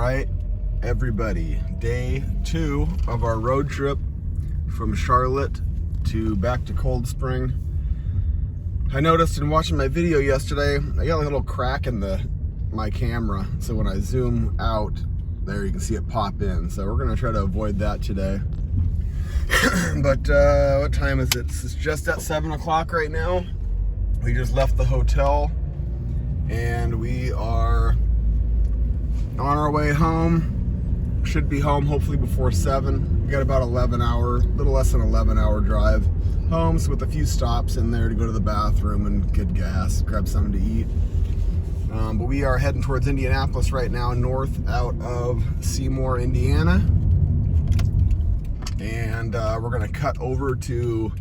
right, everybody, day 2 of our road trip from Charlotte to back to Cold Spring. I noticed in watching my video yesterday, I got a little crack in my camera, so when I zoom out, there you can see it pop in. So we're gonna try to avoid that today. But what time is it? It's just at 7 o'clock right now. We just left the hotel and we are on our way home. Should be home hopefully before 7. We got about 11 hour, little less than 11 hour drive home, so with a few stops in there to go to the bathroom and get gas, grab something to eat. But we are heading towards Indianapolis right now, north out of Seymour, Indiana. And we're gonna cut over to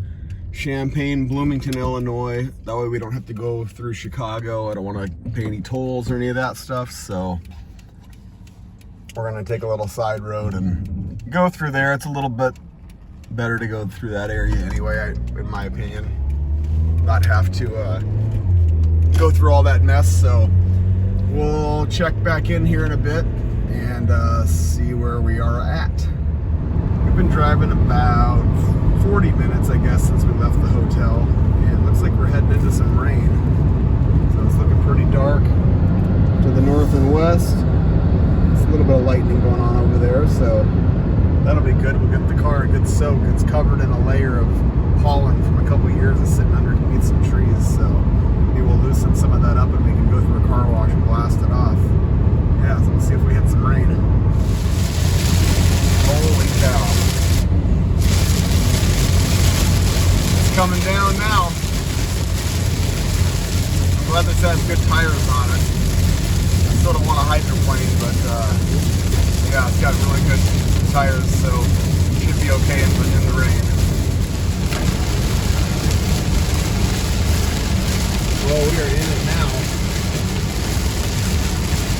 Champaign, Bloomington, Illinois. That way we don't have to go through Chicago. I don't want to pay any tolls or any of that stuff, so we're gonna take a little side road and go through there. It's a little bit better to go through that area anyway, in my opinion. Not have to go through all that mess. So we'll check back in here in a bit and see where we are at. We've been driving about 40 minutes, I guess, since we left the hotel, and it looks like we're heading into some rain. So it's looking pretty dark to the north and west. It's a little bit of lightning going on over there, so that'll be good. We'll get the car a good soak. It's covered in a layer of pollen from a couple years of sitting underneath some trees, so maybe we'll loosen some of that up and we can go through a car wash and blast it off. Yeah, so we'll see if we hit some rain. Holy cow. Coming down now. I'm glad this has good tires on it. I still don't want a hydroplane, but yeah, it's got really good tires, so it should be okay in the rain. Well, we are in it now.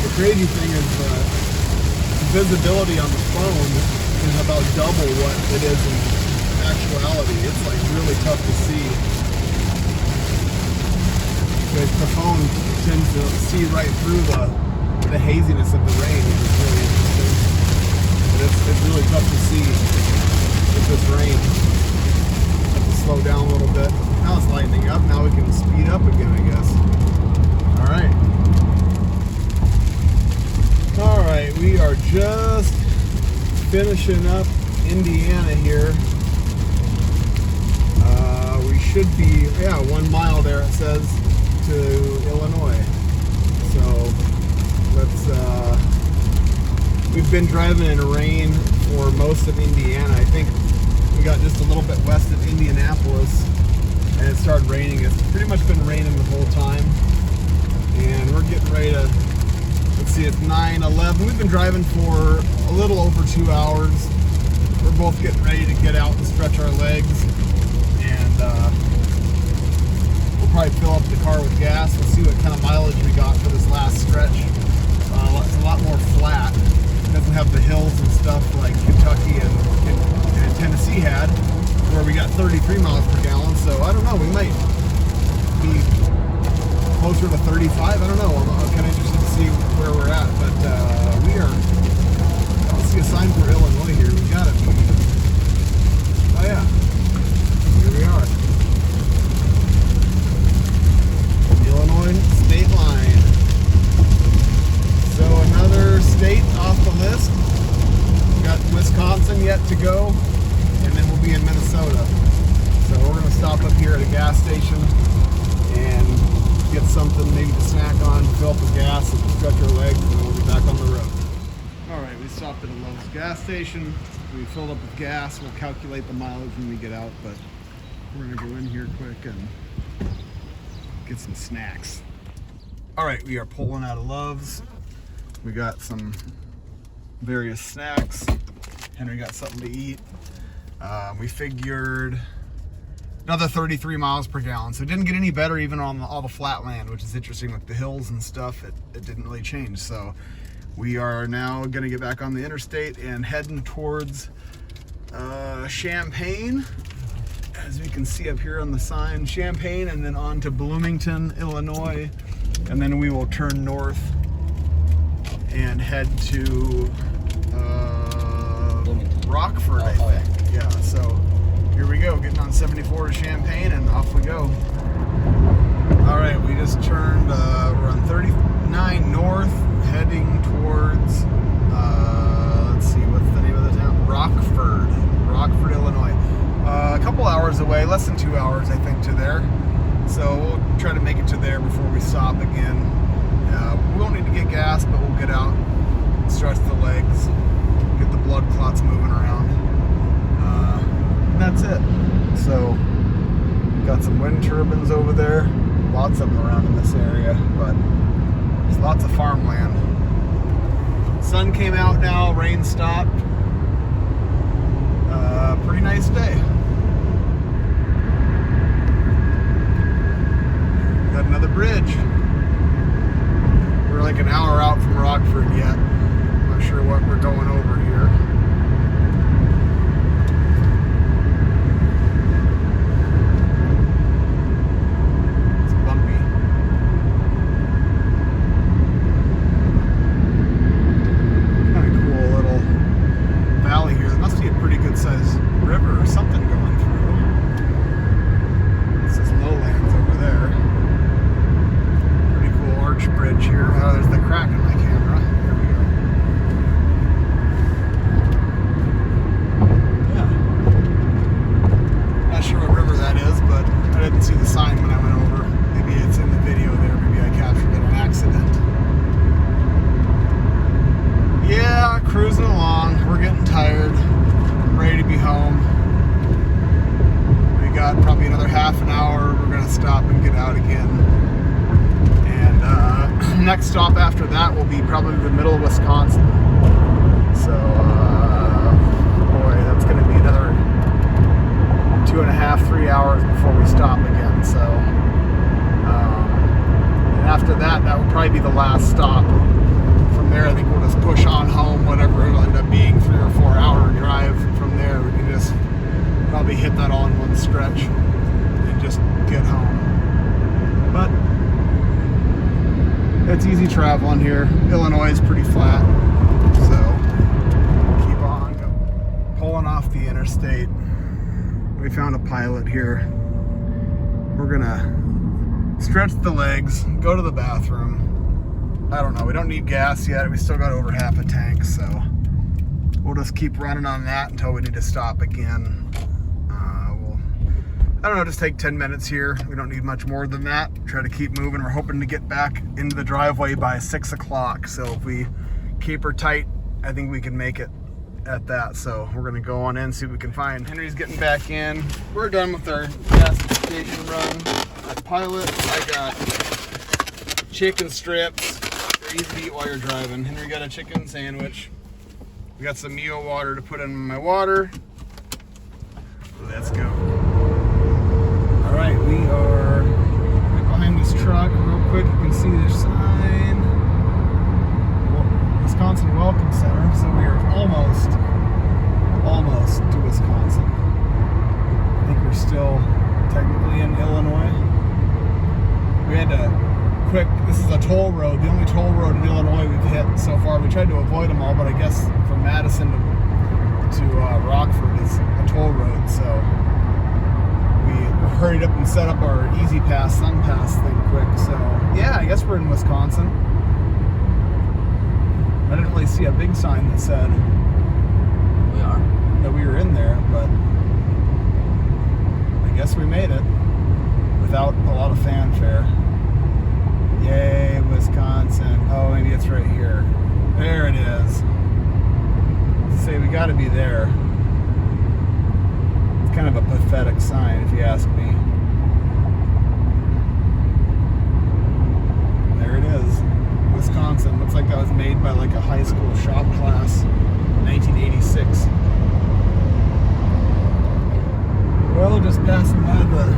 The crazy thing is the visibility on the phone is about double what it is in actuality. It's like really tough to see. Because the phone tends to see right through the haziness of the rain, which is really interesting. But it's really tough to see with this rain. Have to slow down a little bit. Now it's lightening up. Now we can speed up again, I guess. Alright, we are just finishing up Indiana here. We should be, 1 mile there it says to Illinois. So we've been driving in rain for most of Indiana. I think we got just a little bit west of Indianapolis and it started raining. It's pretty much been raining the whole time. And we're getting ready to, let's see, it's 9:11. We've been driving for a little over 2 hours. We're both getting ready to get out and stretch our legs. We'll probably fill up the car with gas. We'll see what kind of mileage we got for this last stretch. It's a lot more flat. It doesn't have the hills and stuff like Kentucky and Tennessee had, where we got 33 miles per gallon. So I don't know, we might be closer to 35. I don't know. I'm kind of interested to see where we're at. But we are, I don't see a sign for Illinois here. We gotta be. Oh yeah. Here we are. Illinois state line. So another state off the list. We got Wisconsin yet to go, and then we'll be in Minnesota. So we're gonna stop up here at a gas station and get something maybe to snack on, fill up with gas, and stretch our legs, and then we'll be back on the road. Alright, we stopped at a Lowe's gas station. We filled up with gas. We'll calculate the mileage when we get out, but we're gonna go in here quick and get some snacks. All right, we are pulling out of Love's. We got some various snacks. Henry got something to eat. We figured another 33 miles per gallon. So it didn't get any better even on all the flat land, which is interesting with the hills and stuff. It didn't really change. So we are now gonna get back on the interstate and heading towards Champaign. As we can see up here on the sign, Champaign, and then on to Bloomington, Illinois, and then we will turn north and head to Rockford, I think. Yeah, so here we go, getting on 74 to Champaign, and off we go. All right, we just turned, we're on 39 north, heading towards, let's see, what's the name of the town? Rockford, Illinois. A couple hours away, less than 2 hours, I think, to there. So we'll try to make it to there before we stop again. We won't need to get gas, but we'll get out, stretch the legs, get the blood clots moving around. And that's it. So, got some wind turbines over there. Lots of them around in this area, but there's lots of farmland. Sun came out now, rain stopped. Pretty nice day. Got another bridge. We're like an hour out from Rockford yet. Not sure what we're going over here. It's bumpy. Kind of cool little valley here. There must be a pretty good sized river or something going through. This is lowlands over there. Pretty cool arch bridge here. Oh, there's the crack in my camera. There we go. Yeah. Not sure what river that is, but I didn't see the sign when I went over. Maybe it's in the video there. Maybe I captured it on accident. Yeah, cruising along. We're getting tired. I'm ready to be home. We got probably another half an hour. We're going to stop and get out again. And next stop after that will be probably the middle of Wisconsin. So, boy, that's going to be another 2.5, 3 hours before we stop again. So, and after that, that will probably be the last stop. From there, I think we'll just push on home, whatever it'll end up being, 3 or 4 hour drive. From there, we can just probably hit that all in one stretch and just get home. But it's easy traveling here. Illinois is pretty flat, so keep on pulling off the interstate. We found a pilot here. We're gonna stretch the legs, go to the bathroom. I don't know, we don't need gas yet. We still got over half a tank, so we'll just keep running on that until we need to stop again. I don't know, just take 10 minutes here. We don't need much more than that. Try to keep moving. We're hoping to get back into the driveway by 6 o'clock. So if we keep her tight, I think we can make it at that. So we're gonna go on in, see what we can find. Henry's getting back in. We're done with our gasification run. At Pilot, I got chicken strips. They're easy to eat while you're driving. Henry got a chicken sandwich. We got some Mio water to put in my water. Let's go. All right, we are right behind this truck. Real quick, you can see this sign. Wisconsin Welcome Center. So we are almost to Wisconsin. I think we're still technically in Illinois. We had to this is a toll road, the only toll road in Illinois we've hit so far. We tried to avoid them all, but I guess from Madison to Rockford is a toll road, so we hurried up and set up our Easy Pass, Sun Pass thing quick. So yeah, I guess we're in Wisconsin. I didn't really see a big sign that said that we were in there, but I guess we made it without a lot of fanfare. Yay, Wisconsin. Oh, maybe it's right here. There it is. Say we gotta be there. It's kind of a pathetic sign if you ask me. There it is. Wisconsin. Looks like that was made by like a high school shop class in 1986. Well, just passing by the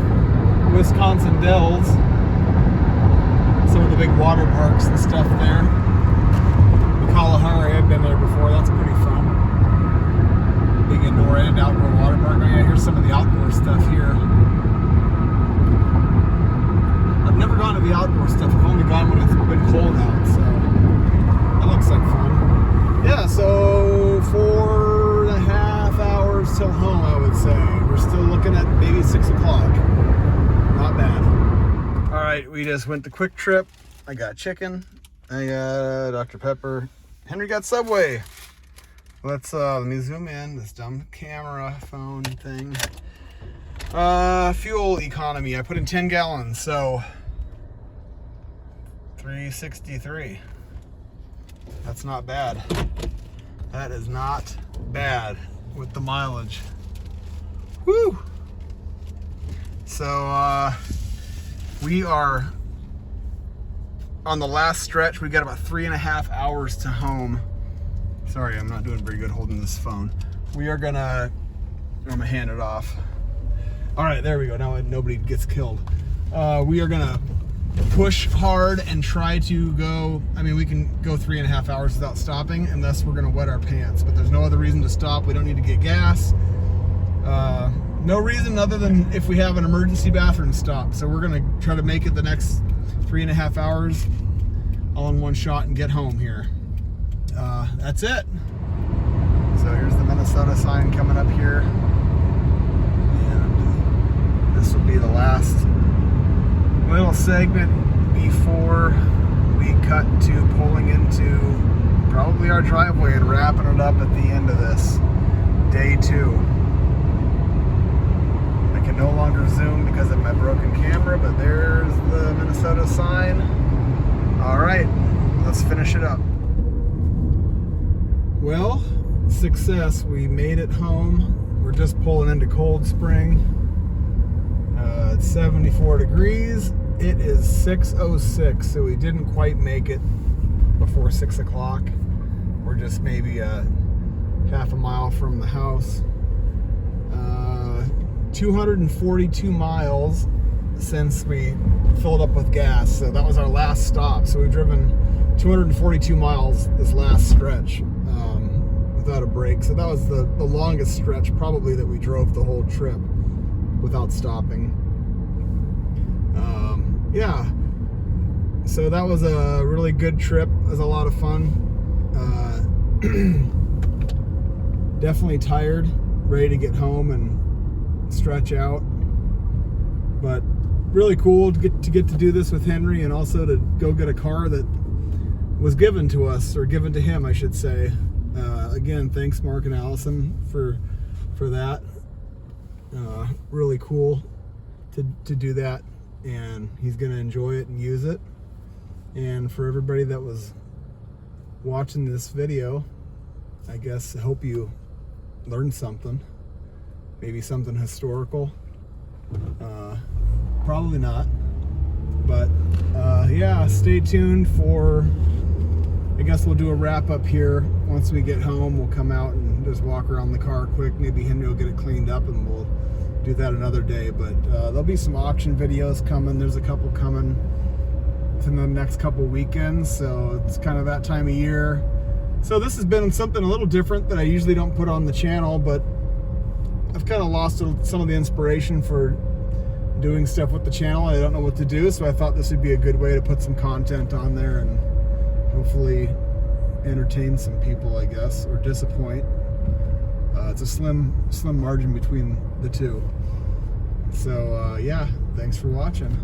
Wisconsin Dells. Some of the big water parks and stuff there. The Kalahari, I've been there before. That's pretty fun. Big indoor and outdoor water park. Oh yeah, here's some of the outdoor stuff here. I've never gone to the outdoor stuff. I've only gone when it's been cold out, so that looks like fun. right, we just went to Quick Trip. I got chicken. I got Dr. Pepper. Henry got Subway. Let me zoom in this dumb camera phone thing. Fuel economy. I put in 10 gallons, so $3.63. That's not bad. That is not bad with the mileage. Woo! So we are on the last stretch. We've got about 3.5 hours to home. Sorry, I'm not doing very good holding this phone. We are I'm gonna hand it off. All right, there we go. Now nobody gets killed. We are gonna push hard and try to go. I mean, we can go 3.5 hours without stopping, unless we're gonna wet our pants. But there's no other reason to stop. We don't need to get gas. No reason other than if we have an emergency bathroom stop. So we're gonna try to make it the next 3.5 hours all in one shot and get home here. That's it. So here's the Minnesota sign coming up here. And this will be the last little segment before we cut to pulling into probably our driveway and wrapping it up at the end of this. Day 2. I can no longer zoom because of my broken camera, but there's the Minnesota sign. All right, let's finish it up. Well, success. We made it home. We're just pulling into Cold Spring. It's 74 degrees. It is 6:06, so we didn't quite make it before 6 o'clock. We're just maybe half a mile from the house. 242 miles since we filled up with gas, so that was our last stop. So we've driven 242 miles this last stretch without a break. So that was the longest stretch probably that we drove the whole trip without stopping. Yeah, so that was a really good trip. It was a lot of fun. Definitely tired, ready to get home and stretch out, but really cool to get to do this with Henry, and also to go get a car that was given to us, or given to him, I should say. Again, thanks Mark and Allison for that. Really cool to do that, and he's gonna enjoy it and use it. And for everybody that was watching this video, I guess I hope you learned something, maybe something historical. Probably not, but yeah, stay tuned for, I guess we'll do a wrap up here. Once we get home, we'll come out and just walk around the car quick. Maybe Henry will get it cleaned up, and we'll do that another day. But there'll be some auction videos coming. There's a couple coming in the next couple weekends, so it's kind of that time of year. So this has been something a little different that I usually don't put on the channel, but I've kind of lost some of the inspiration for doing stuff with the channel. I don't know what to do, so I thought this would be a good way to put some content on there and hopefully entertain some people, I guess, or disappoint. It's a slim margin between the two. So yeah, thanks for watching.